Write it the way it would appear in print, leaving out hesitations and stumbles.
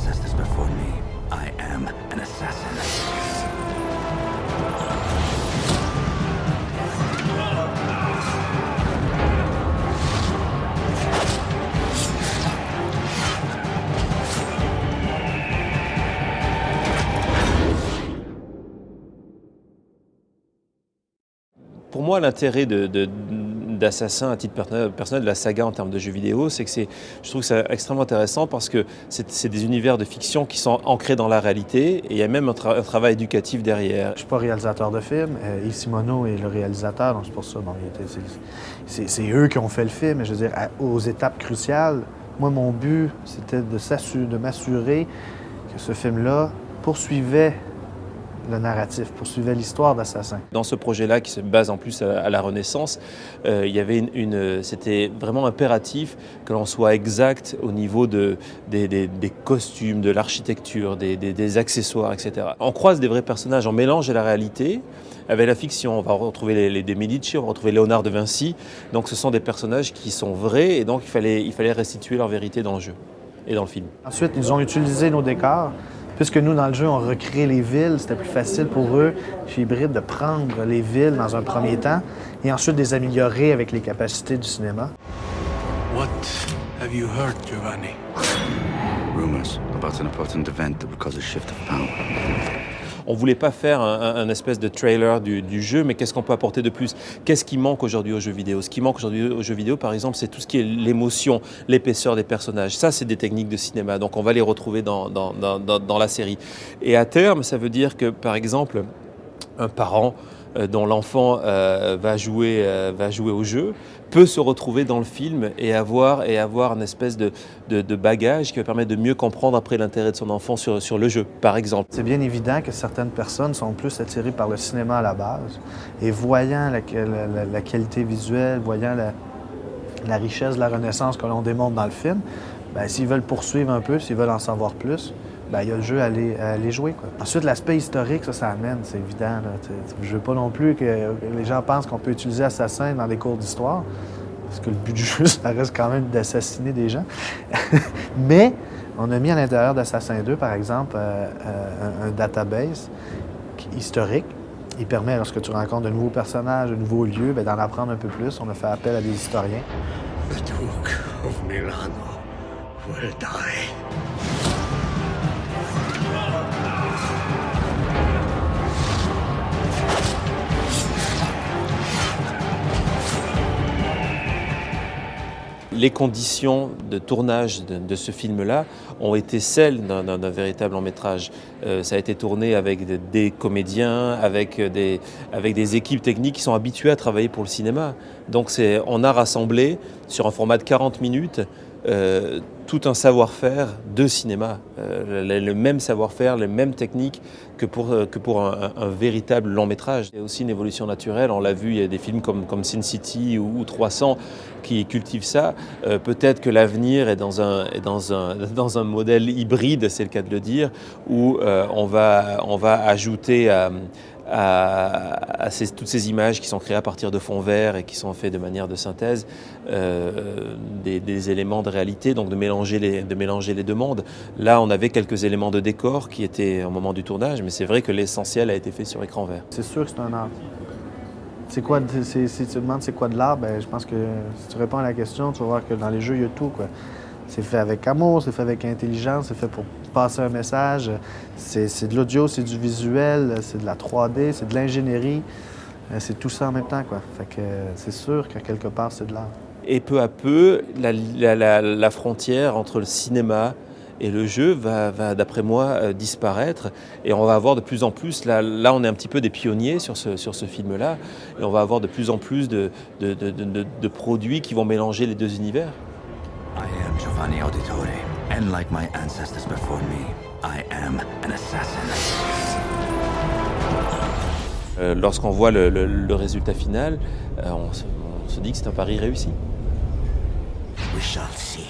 ancestors before me. I am an assassin. Pour moi, l'intérêt d'Assassin à titre personnel de la saga en termes de jeux vidéo, c'est que je trouve que c'est extrêmement intéressant parce que c'est des univers de fiction qui sont ancrés dans la réalité et il y a même un travail éducatif derrière. Je ne suis pas réalisateur de film. Yves Simoneau est le réalisateur, donc c'est pour ça. Bon, c'est eux qui ont fait le film, mais je veux dire, aux étapes cruciales, moi, mon but, c'était de m'assurer que ce film-là poursuivait le narratif, poursuivait l'histoire d'Assassin. Dans ce projet-là, qui se base en plus à la Renaissance, il y avait c'était vraiment impératif que l'on soit exact au niveau des costumes, de l'architecture, des accessoires, etc. On croise des vrais personnages, on mélange la réalité avec la fiction. On va retrouver les Medici, on va retrouver Léonard de Vinci. Donc ce sont des personnages qui sont vrais et donc il fallait restituer leur vérité dans le jeu et dans le film. Ensuite, ils ont utilisé nos décors. Puisque nous, dans le jeu, on recrée les villes, c'était plus facile pour eux, chez Hybrid, de prendre les villes dans un premier temps et ensuite de les améliorer avec les capacités du cinéma. What have you heard, Giovanni? Rumors about an important event that would cause a shift of power. On ne voulait pas faire un espèce de trailer du jeu, mais qu'est-ce qu'on peut apporter de plus? Qu'est-ce qui manque aujourd'hui aux jeux vidéo? Ce qui manque aujourd'hui aux jeux vidéo, par exemple, c'est tout ce qui est l'émotion, l'épaisseur des personnages. Ça, c'est des techniques de cinéma, donc on va les retrouver dans la série. Et à terme, ça veut dire que, par exemple, un parent dont l'enfant va jouer au jeu peut se retrouver dans le film et avoir une espèce de bagage qui va permettre de mieux comprendre après l'intérêt de son enfant sur le jeu, par exemple. C'est bien évident que certaines personnes sont plus attirées par le cinéma à la base et voyant la qualité visuelle, voyant la richesse de la Renaissance que l'on démontre dans le film, bien, s'ils veulent poursuivre un peu, s'ils veulent en savoir plus, bien, il y a le jeu à aller jouer, quoi. Ensuite, l'aspect historique, ça amène, c'est évident, là. Je veux pas non plus que les gens pensent qu'on peut utiliser Assassin dans des cours d'histoire, parce que le but du jeu, ça reste quand même d'assassiner des gens. Mais on a mis à l'intérieur d'Assassin 2, par exemple, un database historique. Il permet, lorsque tu rencontres de nouveaux personnages, de nouveaux lieux, bien, d'en apprendre un peu plus. On a fait appel à des historiens. The Duke of Milano will die. Les conditions de tournage de ce film-là ont été celles d'un véritable long-métrage. Ça a été tourné avec des comédiens, avec des équipes techniques qui sont habituées à travailler pour le cinéma. Donc on a rassemblé sur un format de 40 minutes tout un savoir-faire de cinéma, le même savoir-faire, les mêmes techniques que pour un véritable long-métrage. Il y a aussi une évolution naturelle, on l'a vu, il y a des films comme Sin City ou 300 qui cultivent ça. Peut-être que l'avenir est dans un modèle hybride, c'est le cas de le dire, où on va ajouter toutes ces images qui sont créées à partir de fonds verts et qui sont faites de manière de synthèse, des éléments de réalité, donc de mélanger les deux mondes. Là, on avait quelques éléments de décor qui étaient au moment du tournage, mais c'est vrai que l'essentiel a été fait sur écran vert. C'est sûr que c'est un art. Si tu demandes c'est quoi de l'art, ben, je pense que si tu réponds à la question, tu vas voir que dans les jeux, il y a tout, quoi. C'est fait avec amour, c'est fait avec intelligence, c'est fait pour passer un message. C'est de l'audio, c'est du visuel, c'est de la 3D, c'est de l'ingénierie. C'est tout ça en même temps, quoi. Fait que c'est sûr qu'à quelque part, c'est de l'art. Et peu à peu, la frontière entre le cinéma et le jeu va d'après moi, disparaître. Et on va avoir de plus en plus, là on est un petit peu des pionniers sur ce film-là, et on va avoir de plus en plus de produits qui vont mélanger les deux univers. I am Giovanni Auditore, and like my ancestors before me, I am an assassin. Lorsqu'on voit le résultat final, on se dit que c'est un pari réussi. We shall see.